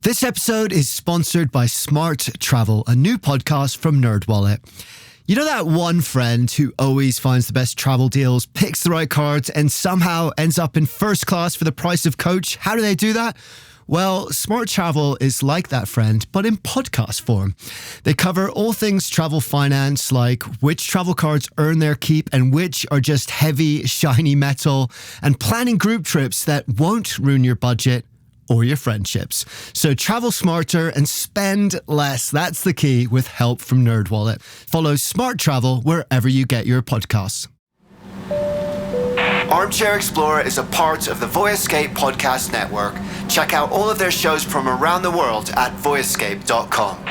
This episode is sponsored by Smart Travel, a new podcast from NerdWallet. You know that one friend who always finds the best travel deals, picks the right cards, and somehow ends up in first class for the price of coach? How do they do that? Well, Smart Travel is like that friend, but in podcast form. They cover all things travel finance, like which travel cards earn their keep and which are just heavy, shiny metal, and planning group trips that won't ruin your budget or your friendships. So travel smarter and spend less. That's the key with help from NerdWallet. Follow Smart Travel wherever you get your podcasts. Armchair Explorer is a part of the Voyescape podcast network. Check out all of their shows from around the world at voyescape.com.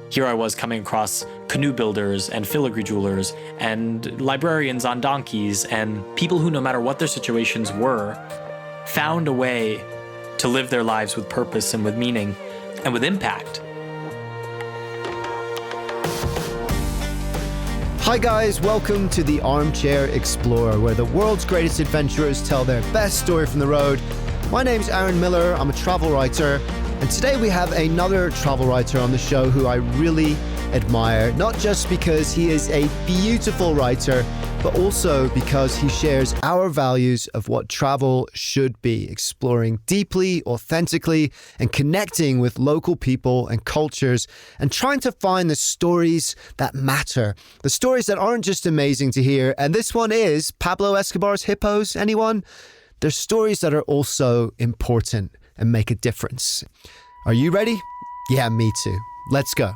Here I was coming across canoe builders and filigree jewelers and librarians on donkeys and people who, no matter what their situations were, found a way to live their lives with purpose and with meaning and with impact. Hi guys, welcome to the Armchair Explorer, where the world's greatest adventurers tell their best story from the road. My name's Aaron Miller, I'm a travel writer. And today we have another travel writer on the show who I really admire, not just because he is a beautiful writer, but also because he shares our values of what travel should be, exploring deeply, authentically, and connecting with local people and cultures, and trying to find the stories that matter, the stories that aren't just amazing to hear. And this one is Pablo Escobar's Hippos, anyone? They're stories that are also important and make a difference. Are you ready? Yeah, me too. Let's go.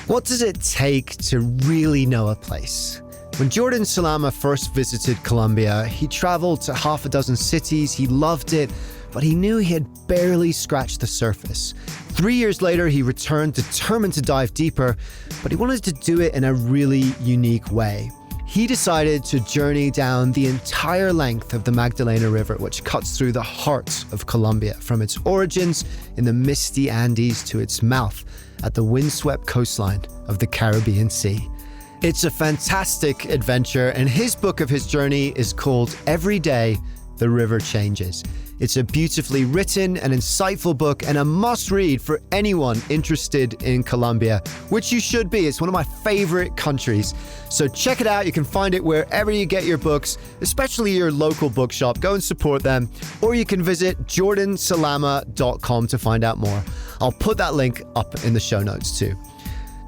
What does it take to really know a place? When Jordan Salama first visited Colombia, he traveled to half a dozen cities. He loved it, but he knew he had barely scratched the surface. 3 years later, he returned determined to dive deeper, but he wanted to do it in a really unique way. He decided to journey down the entire length of the Magdalena River, which cuts through the heart of Colombia, from its origins in the misty Andes to its mouth at the windswept coastline of the Caribbean Sea. It's a fantastic adventure, and his book of his journey is called Every Day the River Changes. It's a beautifully written and insightful book and a must-read for anyone interested in Colombia, which you should be. It's one of my favorite countries. So check it out. You can find it wherever you get your books, especially your local bookshop. Go and support them. Or you can visit jordansalama.com to find out more. I'll put that link up in the show notes too.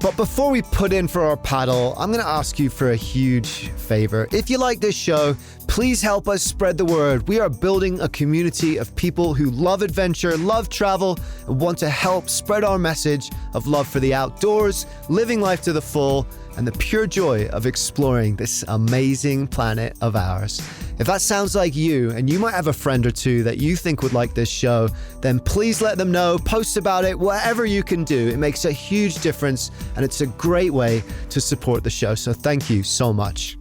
But before we put in for our paddle, I'm going to ask you for a huge favor. If you like this show, please help us spread the word. We are building a community of people who love adventure, love travel, and want to help spread our message of love for the outdoors, living life to the full, and the pure joy of exploring this amazing planet of ours. If that sounds like you, and you might have a friend or two that you think would like this show, then please let them know, post about it, whatever you can do. It makes a huge difference, and it's a great way to support the show. So thank you so much.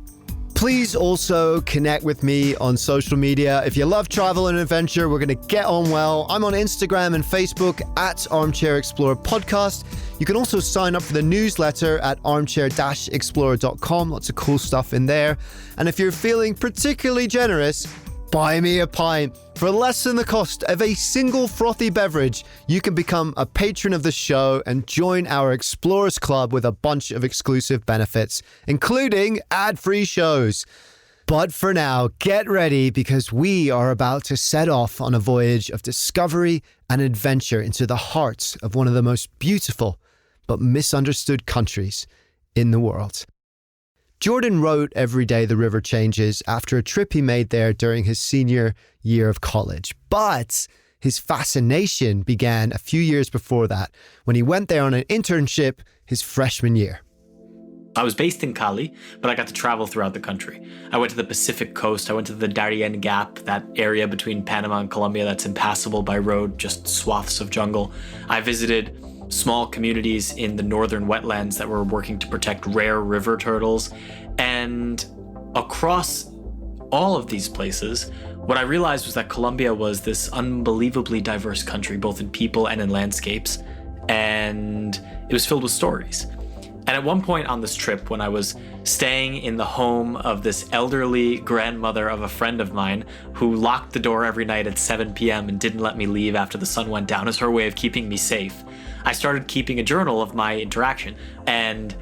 Please also connect with me on social media. If you love travel and adventure, we're going to get on well. I'm on Instagram and Facebook at Armchair-Explorer Podcast. You can also sign up for the newsletter at armchair-explorer.com. Lots of cool stuff in there. And if you're feeling particularly generous, buy me a pint. For less than the cost of a single frothy beverage, you can become a patron of the show and join our Explorers Club with a bunch of exclusive benefits, including ad-free shows. But for now, get ready, because we are about to set off on a voyage of discovery and adventure into the heart of one of the most beautiful but misunderstood countries in the world. Jordan wrote Every Day the River Changes after a trip he made there during his senior year of college. But his fascination began a few years before that, when he went there on an internship his freshman year. I was based in Cali, but I got to travel throughout the country. I went to the Pacific coast. I went to the Darien Gap, that area between Panama and Colombia that's impassable by road, just swaths of jungle. I visited small communities in the northern wetlands that were working to protect rare river turtles. And across all of these places, what I realized was that Colombia was this unbelievably diverse country, both in people and in landscapes, and it was filled with stories. And at one point on this trip, when I was staying in the home of this elderly grandmother of a friend of mine who locked the door every night at 7 p.m. and didn't let me leave after the sun went down as her way of keeping me safe, I started keeping a journal of my interaction. And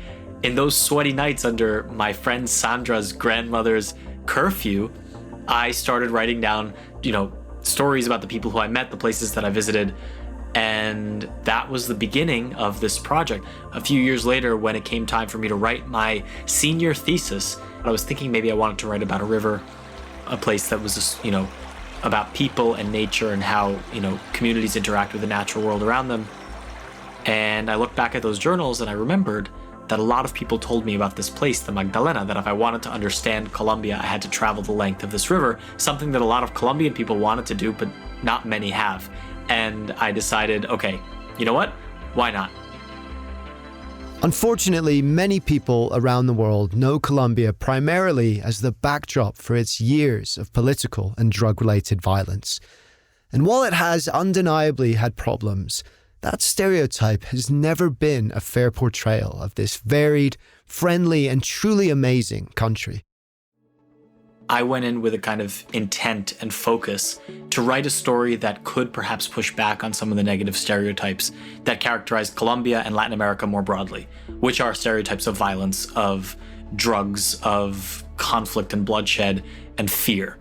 in those sweaty nights under my friend Sandra's grandmother's curfew, I started writing down, stories about the people who I met, the places that I visited. And that was the beginning of this project. A few years later, when it came time for me to write my senior thesis, I was thinking maybe I wanted to write about a river, a place that was just, about people and nature and how, communities interact with the natural world around them. And I looked back at those journals and I remembered that a lot of people told me about this place, the Magdalena, that if I wanted to understand Colombia, I had to travel the length of this river, something that a lot of Colombian people wanted to do, but not many have. And I decided, okay, you know what? Why not? Unfortunately, many people around the world know Colombia primarily as the backdrop for its years of political and drug-related violence. And while it has undeniably had problems, that stereotype has never been a fair portrayal of this varied, friendly, and truly amazing country. I went in with a kind of intent and focus to write a story that could perhaps push back on some of the negative stereotypes that characterize Colombia and Latin America more broadly, which are stereotypes of violence, of drugs, of conflict and bloodshed and fear.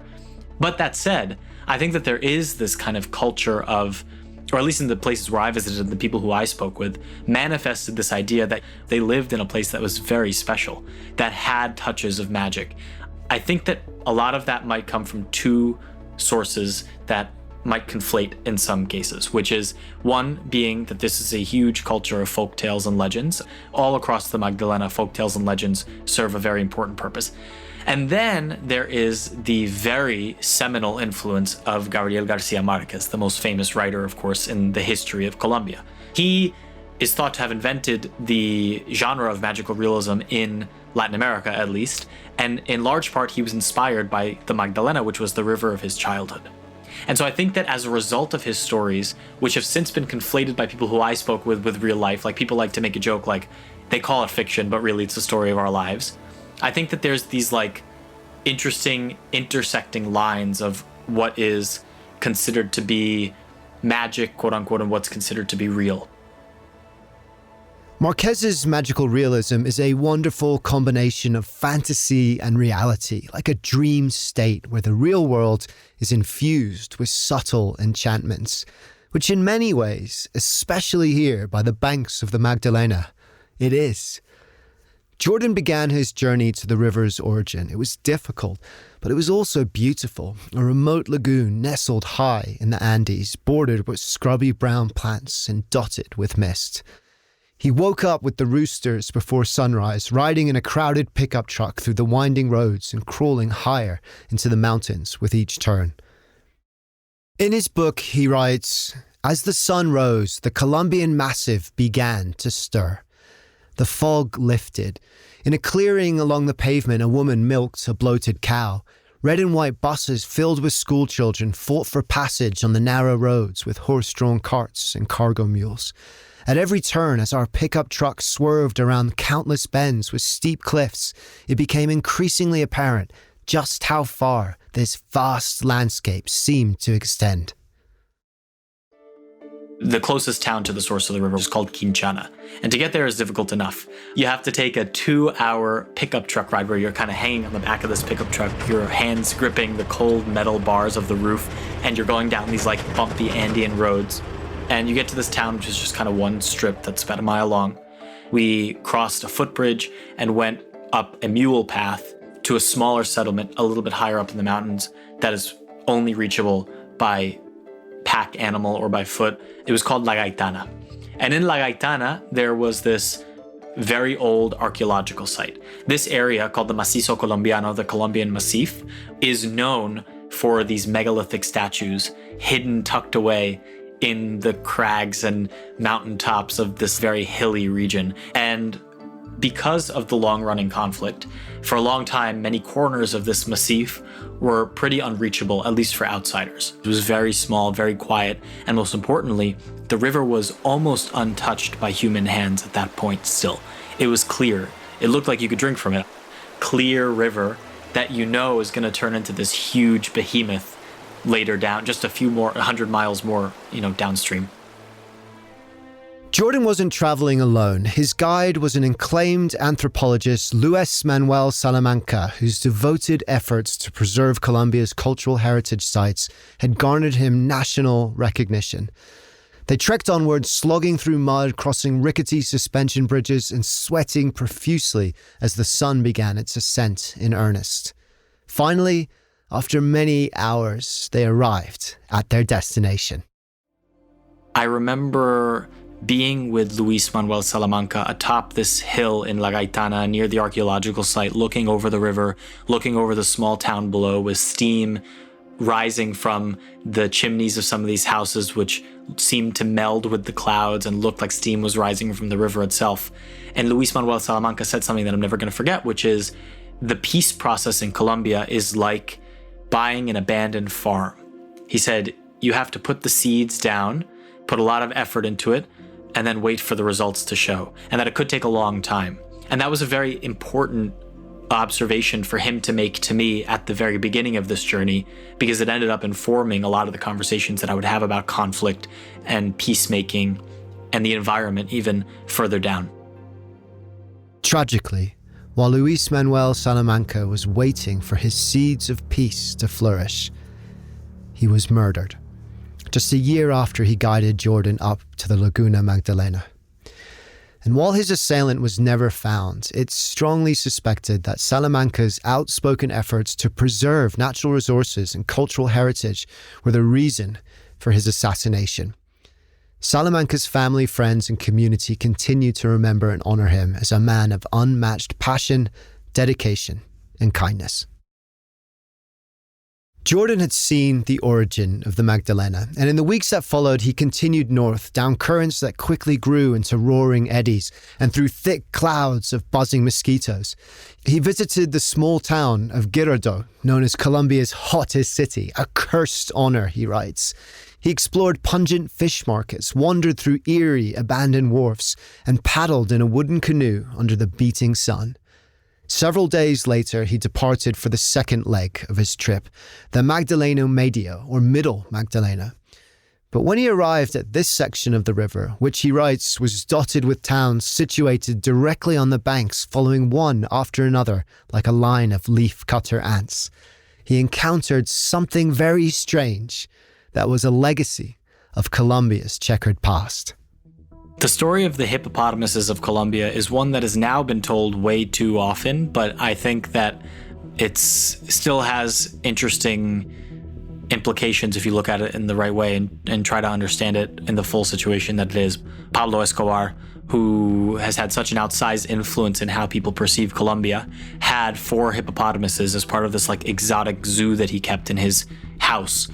But that said, I think that there is this kind of culture of, or at least in the places where I visited, the people who I spoke with manifested this idea that they lived in a place that was very special, that had touches of magic. I think that a lot of that might come from two sources that might conflate in some cases, which is one being that this is a huge culture of folk tales and legends. All across the Magdalena, folk tales and legends serve a very important purpose. And then there is the very seminal influence of Gabriel Garcia Marquez, the most famous writer, of course, in the history of Colombia. He is thought to have invented the genre of magical realism in Latin America, at least, and in large part he was inspired by the Magdalena, which was the river of his childhood. And so I think that as a result of his stories, which have since been conflated by people who I spoke with real life, like people like to make a joke like they call it fiction, but really it's the story of our lives. I think that there's these like interesting intersecting lines of what is considered to be magic, quote unquote, and what's considered to be real. Marquez's magical realism is a wonderful combination of fantasy and reality, like a dream state where the real world is infused with subtle enchantments, which in many ways, especially here by the banks of the Magdalena, it is. Jordan began his journey to the river's origin. It was difficult, but it was also beautiful. A remote lagoon nestled high in the Andes, bordered with scrubby brown plants and dotted with mist. He woke up with the roosters before sunrise, riding in a crowded pickup truck through the winding roads and crawling higher into the mountains with each turn. In his book, he writes, "As the sun rose, the Colombian massif began to stir. The fog lifted. In a clearing along the pavement, a woman milked a bloated cow. Red and white buses filled with school children fought for passage on the narrow roads with horse-drawn carts and cargo mules. At every turn, as our pickup truck swerved around countless bends with steep cliffs, it became increasingly apparent just how far this vast landscape seemed to extend." The closest town to the source of the river is called Quinchana, and to get there is difficult enough. You have to take a 2-hour pickup truck ride where you're kind of hanging on the back of this pickup truck, your hands gripping the cold metal bars of the roof, and you're going down these like bumpy Andean roads. And you get to this town, which is just kind of one strip that's about a mile long. We crossed a footbridge and went up a mule path to a smaller settlement a little bit higher up in the mountains that is only reachable by pack animal or by foot. It was called La Gaitana. And in La Gaitana, there was this very old archaeological site. This area, called the Macizo Colombiano, the Colombian Massif, is known for these megalithic statues hidden, tucked away in the crags and mountaintops of this very hilly region. And because of the long-running conflict, for a long time, many corners of this massif were pretty unreachable, at least for outsiders. It was very small, very quiet, and most importantly, the river was almost untouched by human hands at that point still. It was clear. It looked like you could drink from it. Clear river that you know is going to turn into this huge behemoth later down, just a few more, 100 miles more, downstream. Jordan wasn't traveling alone. His guide was an acclaimed anthropologist, Luis Manuel Salamanca, whose devoted efforts to preserve Colombia's cultural heritage sites had garnered him national recognition. They trekked onward, slogging through mud, crossing rickety suspension bridges, and sweating profusely as the sun began its ascent in earnest. Finally, after many hours, they arrived at their destination. I remember being with Luis Manuel Salamanca atop this hill in La Gaitana near the archaeological site, looking over the river, looking over the small town below with steam rising from the chimneys of some of these houses, which seemed to meld with the clouds and looked like steam was rising from the river itself. And Luis Manuel Salamanca said something that I'm never going to forget, which is the peace process in Colombia is like buying an abandoned farm. He said, you have to put the seeds down, put a lot of effort into it, and then wait for the results to show, and that it could take a long time. And that was a very important observation for him to make to me at the very beginning of this journey, because it ended up informing a lot of the conversations that I would have about conflict and peacemaking and the environment even further down. Tragically, while Luis Manuel Salamanca was waiting for his seeds of peace to flourish, he was murdered, just a year after he guided Jordan up to the Laguna Magdalena. And while his assailant was never found, it's strongly suspected that Salamanca's outspoken efforts to preserve natural resources and cultural heritage were the reason for his assassination. Salamanca's family, friends, and community continue to remember and honor him as a man of unmatched passion, dedication, and kindness. Jordan had seen the origin of the Magdalena, and in the weeks that followed, he continued north, down currents that quickly grew into roaring eddies, and through thick clouds of buzzing mosquitoes. He visited the small town of Girardot, known as Colombia's hottest city, a cursed honor, he writes. He explored pungent fish markets, wandered through eerie, abandoned wharfs, and paddled in a wooden canoe under the beating sun. Several days later, he departed for the second leg of his trip, the Magdalena Medio, or Middle Magdalena. But when he arrived at this section of the river, which he writes was dotted with towns situated directly on the banks, following one after another like a line of leaf-cutter ants, he encountered something very strange that was a legacy of Colombia's checkered past. The story of the hippopotamuses of Colombia is one that has now been told way too often, but I think that it still has interesting implications if you look at it in the right way and try to understand it in the full situation that it is. Pablo Escobar, who has had such an outsized influence in how people perceive Colombia, had 4 hippopotamuses as part of this exotic zoo that he kept in his house,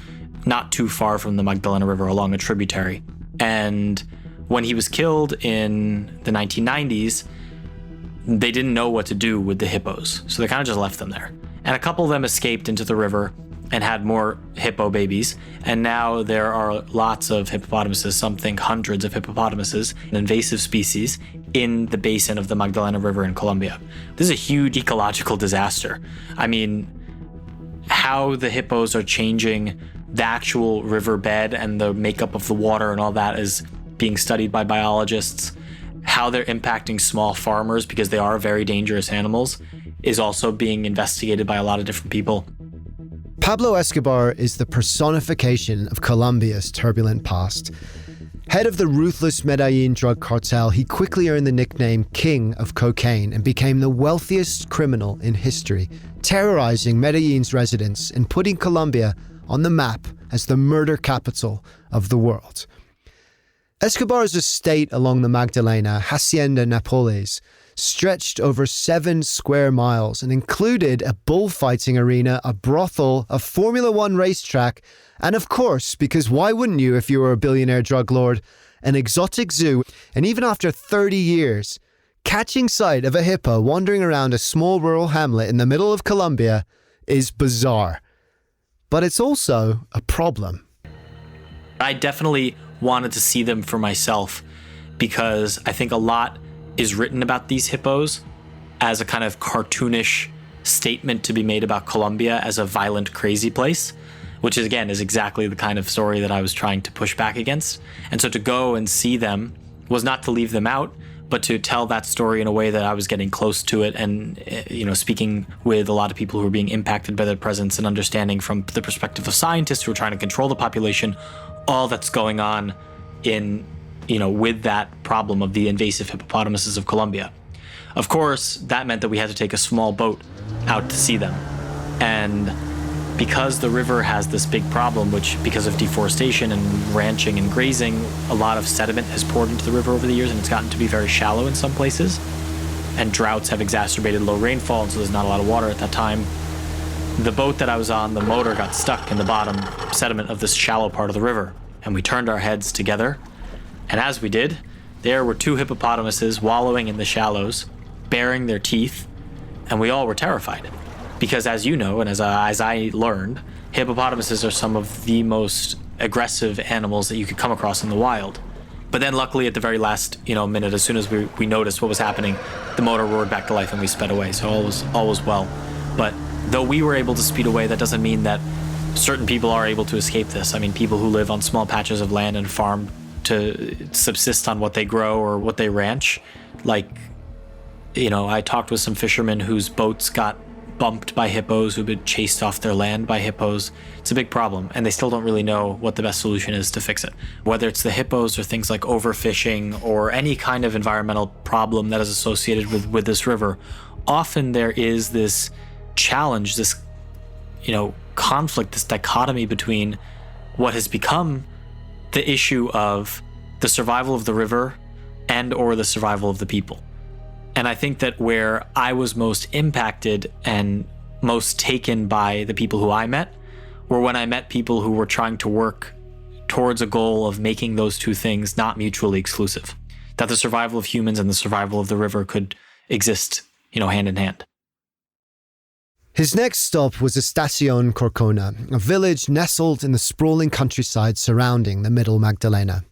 not too far from the Magdalena River along a tributary. And when he was killed in the 1990s, they didn't know what to do with the hippos, so they kind of just left them there. And a couple of them escaped into the river and had more hippo babies, and now there are lots of hippopotamuses, some think hundreds of hippopotamuses, an invasive species, in the basin of the Magdalena River in Colombia. This is a huge ecological disaster. I mean, how the hippos are changing the actual riverbed and the makeup of the water and all that is being studied by biologists. How they're impacting small farmers, because they are very dangerous animals, is also being investigated by a lot of different people. Pablo Escobar is the personification of Colombia's turbulent past. Head of the ruthless Medellin drug cartel, he quickly earned the nickname King of Cocaine and became the wealthiest criminal in history, terrorizing Medellin's residents and putting Colombia on the map as the murder capital of the world. Escobar's estate along the Magdalena, Hacienda Nápoles, stretched over 7 square miles and included a bullfighting arena, a brothel, a Formula One racetrack, and of course, because why wouldn't you if you were a billionaire drug lord, an exotic zoo. And even after 30 years, catching sight of a hippo wandering around a small rural hamlet in the middle of Colombia is bizarre. But it's also a problem. I definitely wanted to see them for myself, because I think a lot is written about these hippos as a kind of cartoonish statement to be made about Colombia as a violent, crazy place, which is, again, is exactly the kind of story that I was trying to push back against. And so to go and see them was not to leave them out, but to tell that story in a way that I was getting close to it and, speaking with a lot of people who are being impacted by their presence and understanding from the perspective of scientists who are trying to control the population, all that's going on in, with that problem of the invasive hippopotamuses of Colombia. Of course, that meant that we had to take a small boat out to see them. And because the river has this big problem, which because of deforestation and ranching and grazing, a lot of sediment has poured into the river over the years, and it's gotten to be very shallow in some places. And droughts have exacerbated low rainfall, and so there's not a lot of water at that time. The boat that I was on, the motor got stuck in the bottom sediment of this shallow part of the river, and we turned our heads together. And as we did, there were 2 hippopotamuses wallowing in the shallows, baring their teeth, and we all were terrified. Because as you know, and as I learned, hippopotamuses are some of the most aggressive animals that you could come across in the wild. But then luckily at the very last minute, as soon as we noticed what was happening, the motor roared back to life and we sped away. So all was well. But though we were able to speed away, that doesn't mean that certain people are able to escape this. I mean, people who live on small patches of land and farm to subsist on what they grow or what they ranch. I talked with some fishermen whose boats got bumped by hippos, who've been chased off their land by hippos. It's a big problem, and they still don't really know what the best solution is to fix it. Whether it's the hippos or things like overfishing or any kind of environmental problem that is associated with this river, often there is this challenge, this conflict, this dichotomy between what has become the issue of the survival of the river and or the survival of the people. And I think that where I was most impacted and most taken by the people who I met were when I met people who were trying to work towards a goal of making those two things not mutually exclusive. That the survival of humans and the survival of the river could exist, hand in hand. His next stop was Estación Corcona, a village nestled in the sprawling countryside surrounding the Middle Magdalena.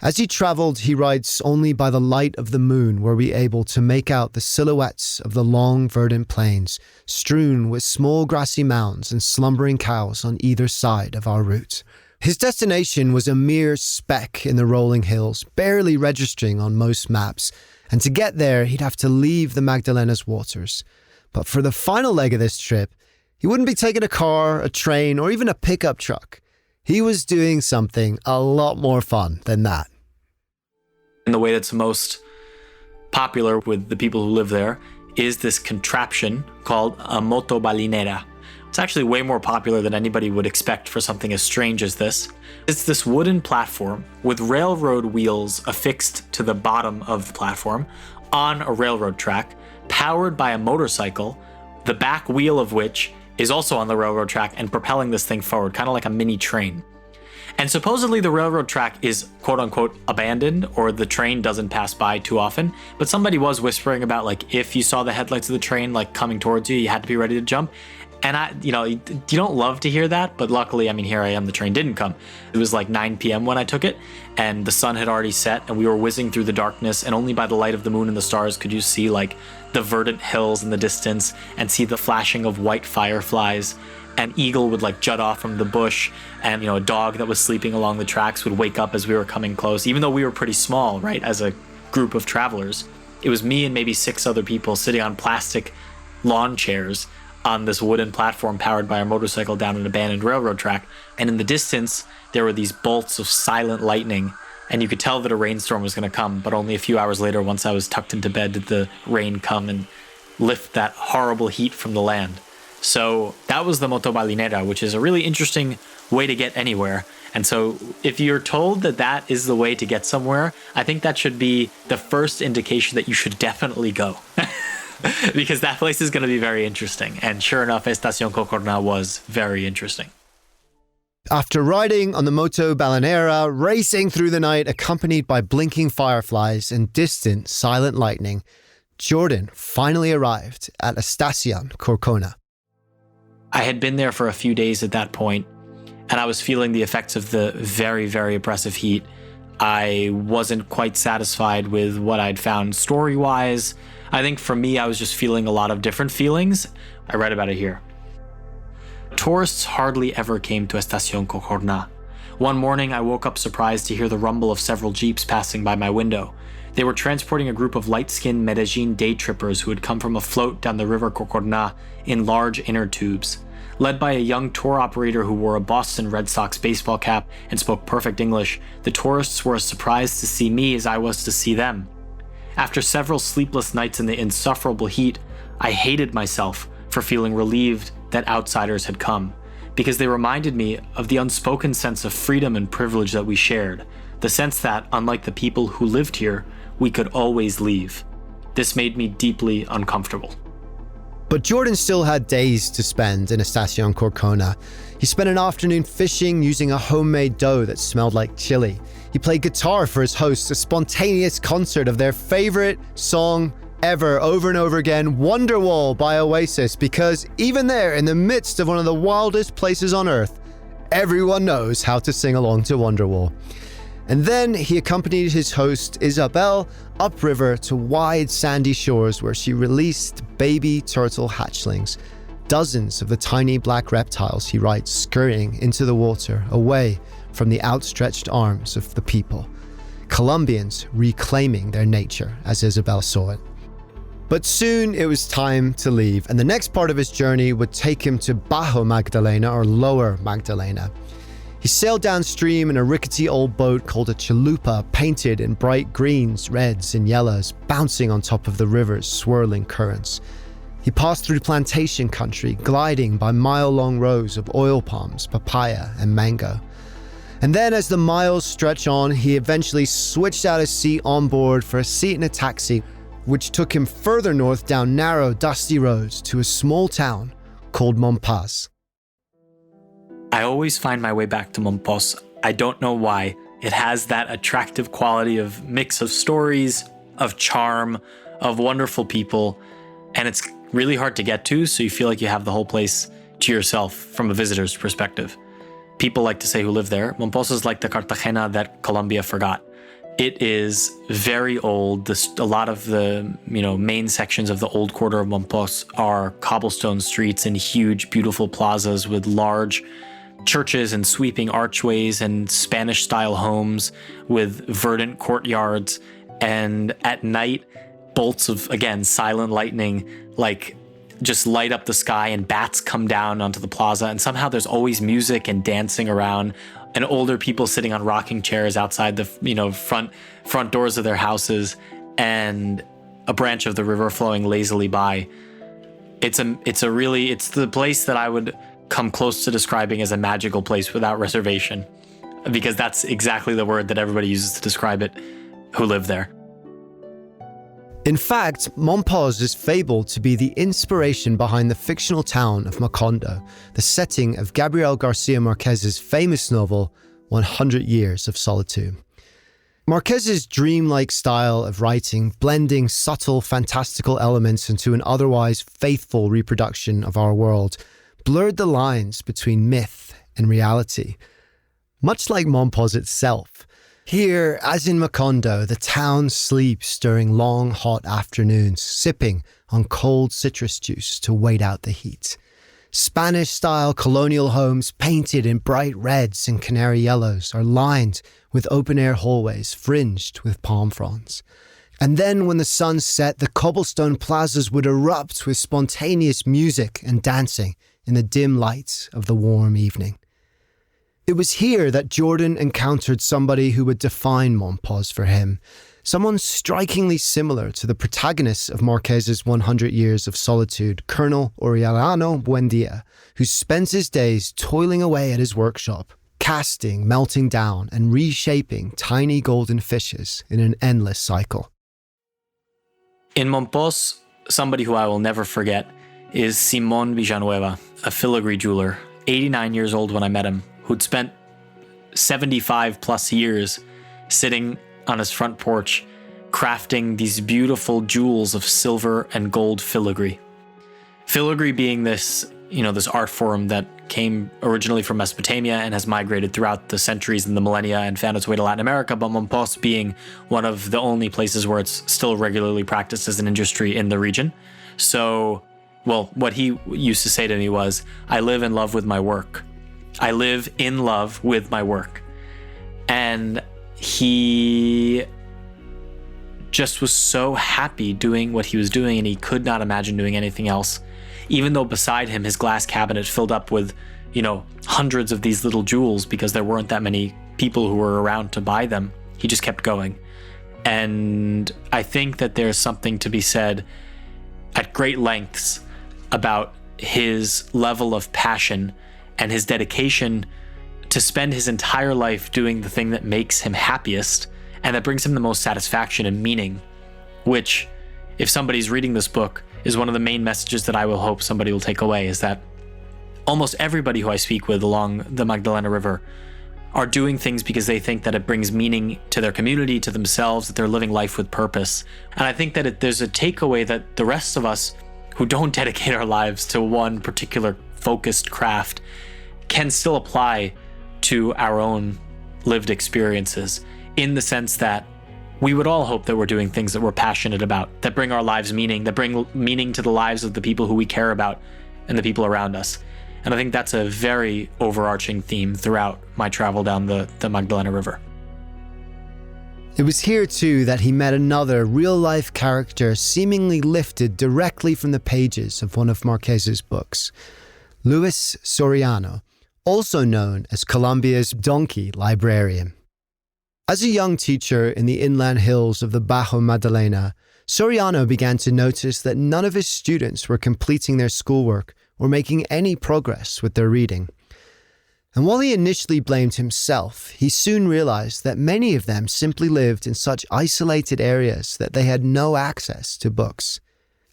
As he travelled, he writes, only by the light of the moon were we able to make out the silhouettes of the long verdant plains, strewn with small grassy mounds and slumbering cows on either side of our route. His destination was a mere speck in the rolling hills, barely registering on most maps, and to get there he'd have to leave the Magdalena's waters. But for the final leg of this trip, he wouldn't be taking a car, a train, or even a pickup truck. He was doing something a lot more fun than that. And the way that's most popular with the people who live there is this contraption called a moto balinera. It's actually way more popular than anybody would expect for something as strange as this. It's this wooden platform with railroad wheels affixed to the bottom of the platform on a railroad track, powered by a motorcycle, the back wheel of which is also on the railroad track and propelling this thing forward, kind of like a mini train. And supposedly the railroad track is quote unquote abandoned, or the train doesn't pass by too often. But somebody was whispering about if you saw the headlights of the train coming towards you, you had to be ready to jump. And you don't love to hear that, but luckily, here I am, the train didn't come. It was 9 p.m. when I took it, and the sun had already set, and we were whizzing through the darkness, and only by the light of the moon and the stars could you see the verdant hills in the distance and see the flashing of white fireflies. An eagle would jut off from the bush, and a dog that was sleeping along the tracks would wake up as we were coming close, even though we were pretty small, right, as a group of travelers. It was me and maybe 6 other people sitting on plastic lawn chairs on this wooden platform powered by a motorcycle down an abandoned railroad track. And in the distance, there were these bolts of silent lightning, and you could tell that a rainstorm was going to come, but only a few hours later, once I was tucked into bed, did the rain come and lift that horrible heat from the land. So that was the moto balinera, which is a really interesting way to get anywhere. And so if you're told that that is the way to get somewhere, I think that should be the first indication that you should definitely go. Because that place is going to be very interesting. And sure enough, Estación Corcona was very interesting. After riding on the moto balinera, racing through the night accompanied by blinking fireflies and distant silent lightning, Jordan finally arrived at Estación Corcona. I had been there for a few days at that point, and I was feeling the effects of the very, very oppressive heat. I wasn't quite satisfied with what I'd found story-wise. I think for me, I was just feeling a lot of different feelings. I read about it here. Tourists hardly ever came to Estación Cocorná. One morning, I woke up surprised to hear the rumble of several jeeps passing by my window. They were transporting a group of light-skinned Medellin day trippers who had come from a float down the river Cocorná in large inner tubes. Led by a young tour operator who wore a Boston Red Sox baseball cap and spoke perfect English, the tourists were as surprised to see me as I was to see them. After several sleepless nights in the insufferable heat, I hated myself for feeling relieved that outsiders had come, because they reminded me of the unspoken sense of freedom and privilege that we shared, the sense that, unlike the people who lived here, we could always leave. This made me deeply uncomfortable. But Jordan still had days to spend in Estación Cocorná. He spent an afternoon fishing using a homemade dough that smelled like chili. He played guitar for his hosts, a spontaneous concert of their favorite song ever, over and over again, Wonderwall by Oasis, because even there, in the midst of one of the wildest places on earth, everyone knows how to sing along to Wonderwall. And then he accompanied his host, Isabel, upriver to wide sandy shores where she released baby turtle hatchlings. Dozens of the tiny black reptiles, he writes, scurrying into the water, away from the outstretched arms of the people. Colombians reclaiming their nature, as Isabel saw it. But soon it was time to leave, and the next part of his journey would take him to Bajo Magdalena, or Lower Magdalena. He sailed downstream in a rickety old boat called a chalupa, painted in bright greens, reds, and yellows, bouncing on top of the river's swirling currents. He passed through plantation country, gliding by mile-long rows of oil palms, papaya, and mango. And then as the miles stretch on, he eventually switched out his seat on board for a seat in a taxi, which took him further north down narrow, dusty roads to a small town called Mompox. I always find my way back to Mompox. I don't know why. It has that attractive quality of mix of stories, of charm, of wonderful people, and it's really hard to get to, so you feel like you have the whole place to yourself from a visitor's perspective. People like to say who live there, Mompox is like the Cartagena that Colombia forgot. It is very old. A lot of the main sections of the old quarter of Mompox are cobblestone streets and huge, beautiful plazas with large churches and sweeping archways and Spanish-style homes with verdant courtyards. And at night, bolts of, again, silent lightning, just light up the sky, and bats come down onto the plaza. And somehow there's always music and dancing around, and older people sitting on rocking chairs outside the front doors of their houses, and a branch of the river flowing lazily by. It's the place that I would come close to describing as a magical place without reservation, because that's exactly the word that everybody uses to describe it who live there. In fact, Mompox is fabled to be the inspiration behind the fictional town of Macondo, the setting of Gabriel Garcia Marquez's famous novel, 100 Years of Solitude. Marquez's dreamlike style of writing, blending subtle, fantastical elements into an otherwise faithful reproduction of our world, blurred the lines between myth and reality. Much like Mompox itself, here, as in Macondo, the town sleeps during long, hot afternoons, sipping on cold citrus juice to wait out the heat. Spanish-style colonial homes painted in bright reds and canary yellows are lined with open-air hallways fringed with palm fronds. And then when the sun set, the cobblestone plazas would erupt with spontaneous music and dancing in the dim light of the warm evening. It was here that Jordan encountered somebody who would define Mompox for him, someone strikingly similar to the protagonist of Marquez's 100 Years of Solitude, Colonel Aureliano Buendia, who spends his days toiling away at his workshop, casting, melting down, and reshaping tiny golden fishes in an endless cycle. In Mompox, somebody who I will never forget is Simon Villanueva, a filigree jeweler, 89 years old when I met him, who'd spent 75 plus years sitting on his front porch crafting these beautiful jewels of silver and gold filigree. Filigree being this art form that came originally from Mesopotamia and has migrated throughout the centuries and the millennia and found its way to Latin America, but Mompox being one of the only places where it's still regularly practiced as an industry in the region. So, well, what he used to say to me was, I live in love with my work. I live in love with my work. And he just was so happy doing what he was doing, and he could not imagine doing anything else. Even though beside him, his glass cabinet filled up with, hundreds of these little jewels because there weren't that many people who were around to buy them. He just kept going. And I think that there's something to be said at great lengths about his level of passion and his dedication to spend his entire life doing the thing that makes him happiest and that brings him the most satisfaction and meaning, which, if somebody's reading this book, is one of the main messages that I will hope somebody will take away, is that almost everybody who I speak with along the Magdalena River are doing things because they think that it brings meaning to their community, to themselves, that they're living life with purpose. And I think that there's a takeaway that the rest of us who don't dedicate our lives to one particular focused craft can still apply to our own lived experiences, in the sense that we would all hope that we're doing things that we're passionate about, that bring our lives meaning, that bring meaning to the lives of the people who we care about and the people around us. And I think that's a very overarching theme throughout my travel down the Magdalena River. It was here too that he met another real-life character seemingly lifted directly from the pages of one of Marquez's books, Luis Soriano, also known as Colombia's donkey librarian. As a young teacher in the inland hills of the Bajo Magdalena, Soriano began to notice that none of his students were completing their schoolwork or making any progress with their reading. And while he initially blamed himself, he soon realized that many of them simply lived in such isolated areas that they had no access to books.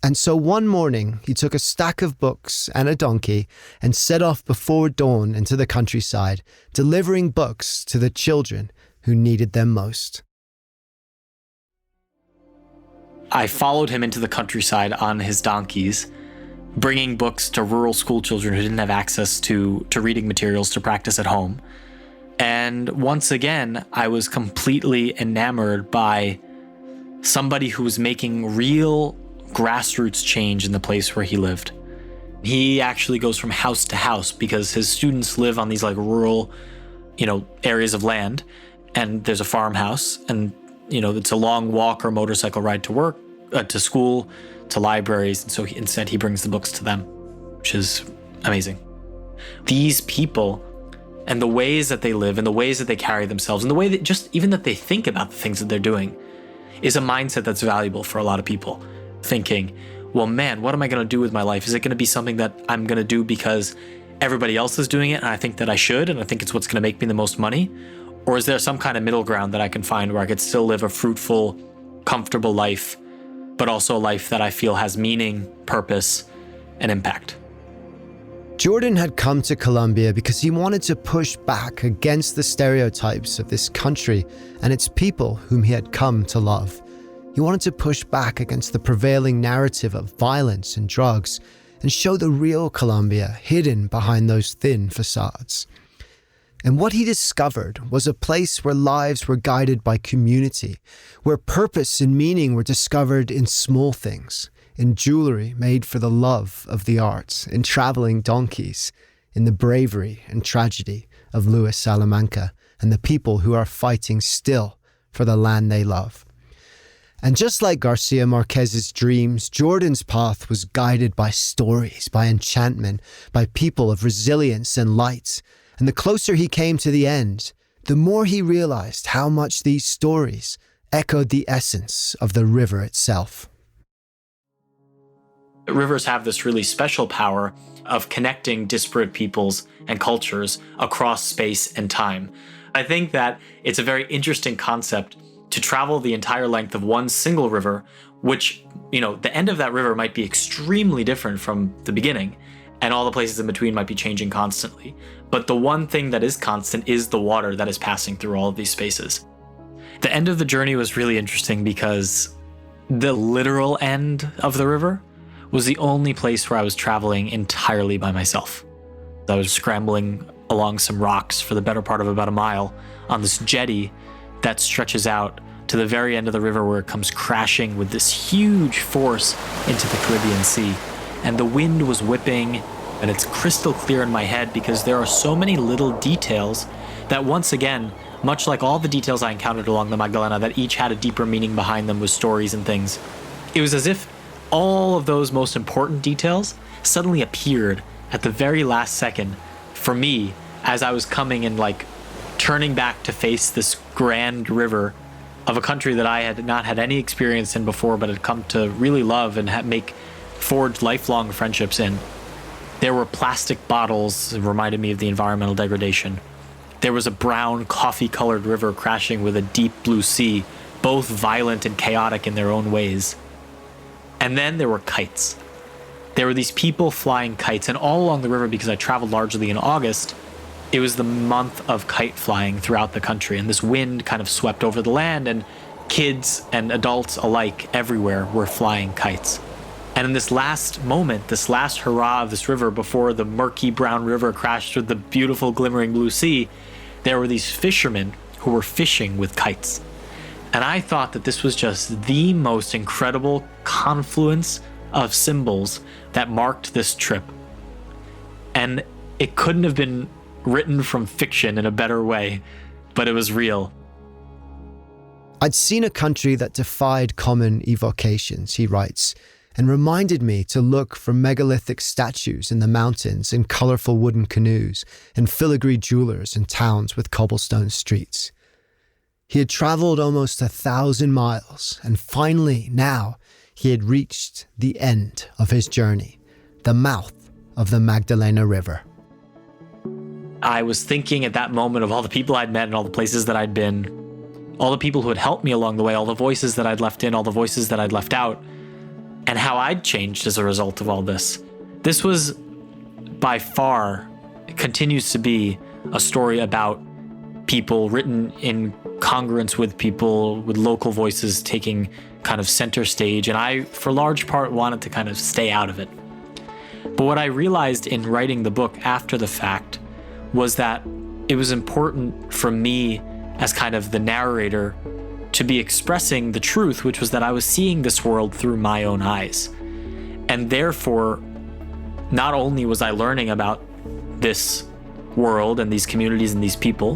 And so one morning, he took a stack of books and a donkey and set off before dawn into the countryside, delivering books to the children who needed them most. I followed him into the countryside on his donkeys, bringing books to rural school children who didn't have access to reading materials to practice at home. And once again, I was completely enamored by somebody who was making real grassroots change in the place where he lived. He actually goes from house to house because his students live on these rural, areas of land. And there's a farmhouse, and it's a long walk or motorcycle ride to work, to school, to libraries. And so instead he brings the books to them, which is amazing. These people and the ways that they live and the ways that they carry themselves and the way that just even that they think about the things that they're doing is a mindset that's valuable for a lot of people. Thinking, well, man, what am I going to do with my life? Is it going to be something that I'm going to do because everybody else is doing it and I think that I should, and I think it's what's going to make me the most money? Or is there some kind of middle ground that I can find where I could still live a fruitful, comfortable life, but also a life that I feel has meaning, purpose, and impact? Jordan had come to Colombia because he wanted to push back against the stereotypes of this country and its people whom he had come to love. He wanted to push back against the prevailing narrative of violence and drugs and show the real Colombia hidden behind those thin facades. And what he discovered was a place where lives were guided by community, where purpose and meaning were discovered in small things, in jewelry made for the love of the arts, in traveling donkeys, in the bravery and tragedy of Luis Salamanca and the people who are fighting still for the land they love. And just like Garcia Marquez's dreams, Jordan's path was guided by stories, by enchantment, by people of resilience and light. And the closer he came to the end, the more he realized how much these stories echoed the essence of the river itself. Rivers have this really special power of connecting disparate peoples and cultures across space and time. I think that it's a very interesting concept to travel the entire length of one single river, which, the end of that river might be extremely different from the beginning, and all the places in between might be changing constantly. But the one thing that is constant is the water that is passing through all of these spaces. The end of the journey was really interesting because the literal end of the river was the only place where I was traveling entirely by myself. I was scrambling along some rocks for the better part of about a mile on this jetty that stretches out to the very end of the river, where it comes crashing with this huge force into the Caribbean Sea. And the wind was whipping, and it's crystal clear in my head because there are so many little details that, once again, much like all the details I encountered along the Magdalena, that each had a deeper meaning behind them with stories and things. It was as if all of those most important details suddenly appeared at the very last second for me as I was coming and turning back to face this grand river of a country that I had not had any experience in before, but had come to really love and forged lifelong friendships in. There were plastic bottles that reminded me of the environmental degradation. There was a brown, coffee-colored river crashing with a deep blue sea, both violent and chaotic in their own ways. And then there were kites. There were these people flying kites, and all along the river, because I traveled largely in August, it was the month of kite flying throughout the country, and this wind kind of swept over the land, and kids and adults alike everywhere were flying kites. And in this last moment, this last hurrah of this river before the murky brown river crashed with the beautiful glimmering blue sea, there were these fishermen who were fishing with kites. And I thought that this was just the most incredible confluence of symbols that marked this trip. And it couldn't have been written from fiction in a better way, but it was real. I'd seen a country that defied common evocations, he writes, and reminded me to look for megalithic statues in the mountains and colorful wooden canoes and filigree jewelers in towns with cobblestone streets. He had traveled almost 1,000 miles, and finally, now, he had reached the end of his journey, the mouth of the Magdalena River. I was thinking at that moment of all the people I'd met and all the places that I'd been, all the people who had helped me along the way, all the voices that I'd left in, all the voices that I'd left out, and how I'd changed as a result of all this. This was by far, it continues to be, a story about people written in congruence with people, with local voices taking kind of center stage, and I, for large part, wanted to kind of stay out of it. But what I realized in writing the book after the fact was that it was important for me as kind of the narrator to be expressing the truth, which was that I was seeing this world through my own eyes. And therefore, not only was I learning about this world and these communities and these people,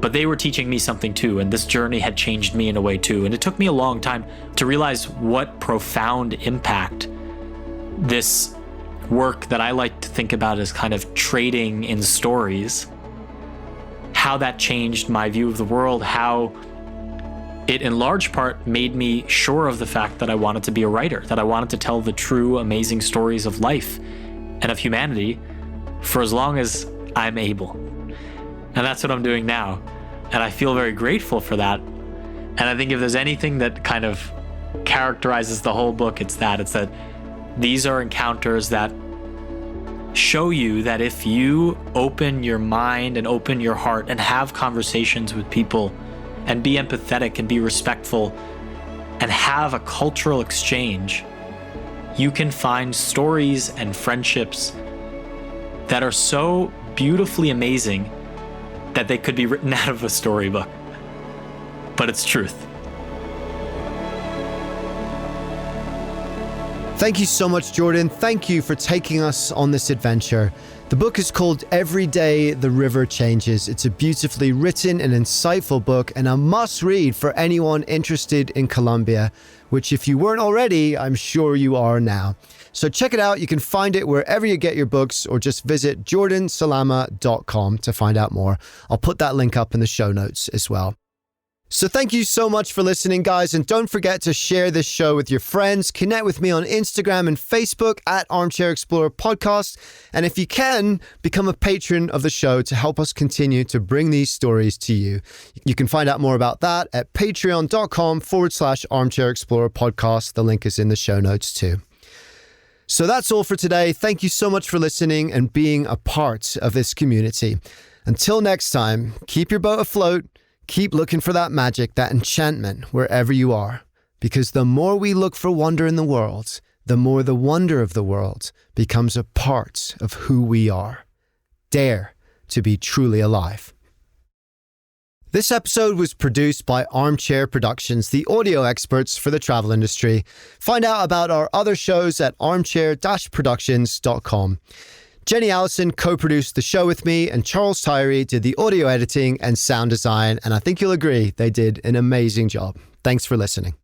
but they were teaching me something too, and this journey had changed me in a way too. And it took me a long time to realize what profound impact this work that I like to think about as kind of trading in stories, how that changed my view of the world, how it in large part made me sure of the fact that I wanted to be a writer, that I wanted to tell the true, amazing stories of life and of humanity for as long as I'm able. And that's what I'm doing now. And I feel very grateful for that. And I think if there's anything that kind of characterizes the whole book, it's that these are encounters that show you that if you open your mind and open your heart and have conversations with people and be empathetic and be respectful and have a cultural exchange, you can find stories and friendships that are so beautifully amazing that they could be written out of a storybook. But it's truth. Thank you so much, Jordan. Thank you for taking us on this adventure. The book is called Every Day the River Changes. It's a beautifully written and insightful book and a must-read for anyone interested in Colombia, which if you weren't already, I'm sure you are now. So check it out. You can find it wherever you get your books or just visit jordansalama.com to find out more. I'll put that link up in the show notes as well. So thank you so much for listening, guys. And don't forget to share this show with your friends. Connect with me on Instagram and Facebook at armchair-explorer podcast. And if you can, become a patron of the show to help us continue to bring these stories to you. You can find out more about that at patreon.com/armchair-explorer podcast. The link is in the show notes too. So that's all for today. Thank you so much for listening and being a part of this community. Until next time, keep your boat afloat. Keep looking for that magic, that enchantment wherever you are. Because the more we look for wonder in the world, the more the wonder of the world becomes a part of who we are. dare to be truly alive. This episode was produced by Armchair Productions, the audio experts for the travel industry. Find out about our other shows at armchair-productions.com. Jenny Allison co-produced the show with me, and Charles Tyree did the audio editing and sound design, and I think you'll agree they did an amazing job. Thanks for listening.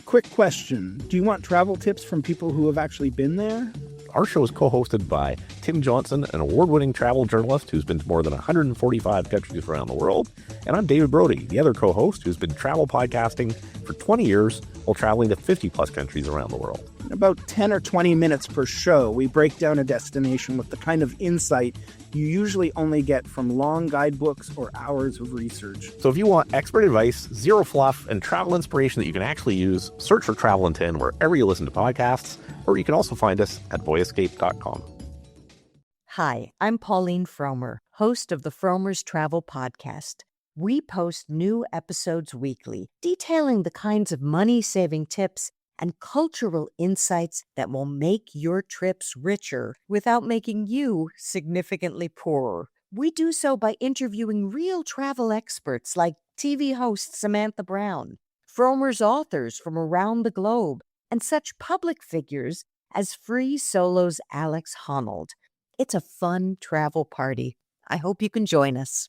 Quick question. Do you want travel tips from people who have actually been there? Our show is co-hosted by Tim Johnson, an award-winning travel journalist who's been to more than 145 countries around the world. And I'm David Brody, the other co-host who's been travel podcasting for 20 years while traveling to 50-plus countries around the world. About 10 or 20 minutes per show, we break down a destination with the kind of insight you usually only get from long guidebooks or hours of research. So if you want expert advice, zero fluff, and travel inspiration that you can actually use, search for Travel in 10 wherever you listen to podcasts, or you can also find us at boyescape.com. Hi, I'm Pauline Fromer, host of the Fromer's Travel Podcast. We post new episodes weekly, detailing the kinds of money-saving tips and cultural insights that will make your trips richer without making you significantly poorer. We do so by interviewing real travel experts like TV host Samantha Brown, Fromer's authors from around the globe, and such public figures as Free Solo's Alex Honnold. It's a fun travel party. I hope you can join us.